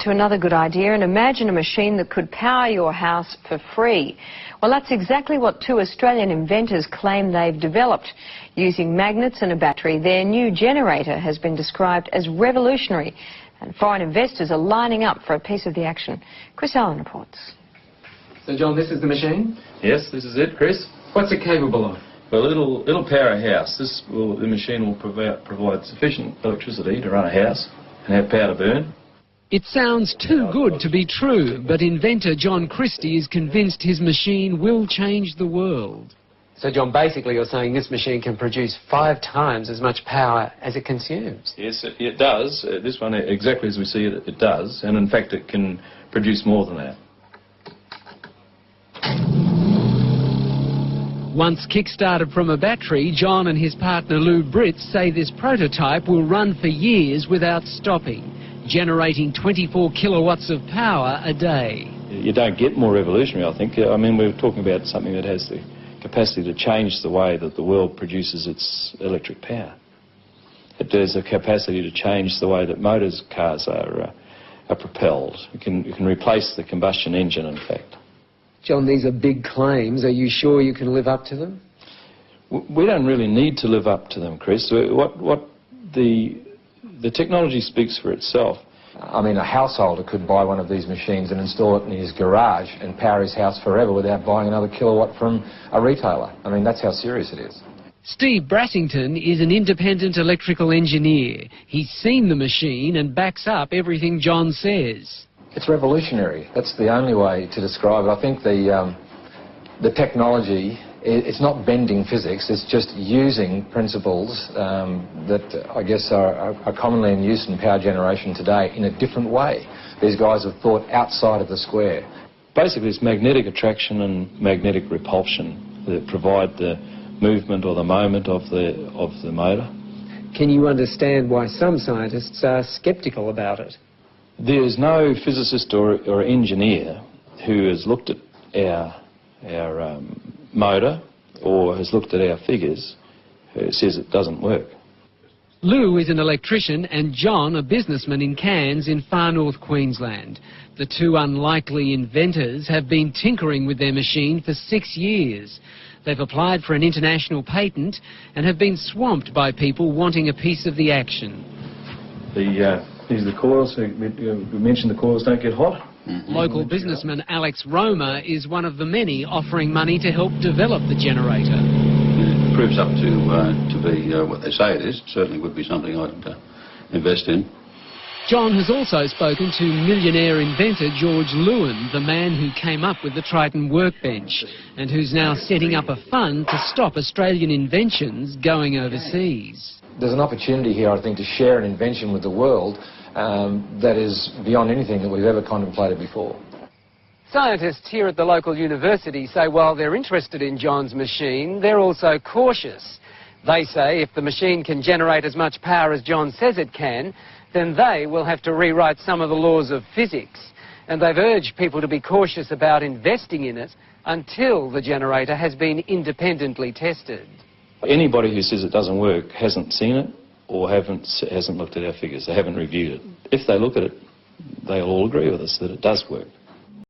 To another good idea, and imagine a machine that could power your house for free. Well, that's exactly what two Australian inventors claim they've developed. Using magnets and a battery, their new generator has been described as revolutionary, and foreign investors are lining up for a piece of the action. Chris Allen reports. So, John, this is the machine? Yes, this is it, Chris. What's it capable of? Well, it'll power a house. The machine will provide sufficient electricity to run a house and have power to burn. It sounds too good to be true, but inventor John Christie is convinced his machine will change the world. So, John, basically you're saying this machine can produce 5 times as much power as it consumes? Yes, it does. This one, exactly as we see it, it does. And in fact, it can produce more than that. Once kick-started from a battery, John and his partner Lou Britz say this prototype will run for years without stopping, generating 24 kilowatts of power a day. You don't get more revolutionary, I think. I mean, we're talking about something that has the capacity to change the way that the world produces its electric power. It has the capacity to change the way that cars are propelled. You can replace the combustion engine, in fact. John, these are big claims. Are you sure you can live up to them? We don't really need to live up to them, Chris. The technology speaks for itself. I mean, a householder could buy one of these machines and install it in his garage and power his house forever without buying another kilowatt from a retailer. I mean, that's how serious it is. Steve Brassington is an independent electrical engineer. He's seen the machine and backs up everything John says. It's revolutionary. That's the only way to describe it. I think the technology, it's not bending physics, it's just using principles that I guess are commonly in use in power generation today in a different way. These guys have thought outside of the square. Basically, it's magnetic attraction and magnetic repulsion that provide the movement or the moment of the motor. Can you understand why some scientists are sceptical about it? There is no physicist or engineer who has looked at our motor or has looked at our figures who says it doesn't work. Lou is an electrician and John a businessman in Cairns in far north Queensland. The two unlikely inventors have been tinkering with their machine for 6 years. They've applied for an international patent and have been swamped by people wanting a piece of the action. These are the coils. We mentioned the coils don't get hot. Local businessman Alex Roma is one of the many offering money to help develop the generator. It proves up to be what they say it is. Certainly would be something I'd invest in. John has also spoken to millionaire inventor George Lewin, the man who came up with the Triton workbench and who's now setting up a fund to stop Australian inventions going overseas. There's an opportunity here, I think, to share an invention with the world that is beyond anything that we've ever contemplated before. Scientists here at the local university say while they're interested in John's machine, they're also cautious. They say if the machine can generate as much power as John says it can, then they will have to rewrite some of the laws of physics. And they've urged people to be cautious about investing in it until the generator has been independently tested. Anybody who says it doesn't work hasn't seen it or hasn't looked at our figures. They haven't reviewed it. If they look at it, they'll all agree with us that it does work.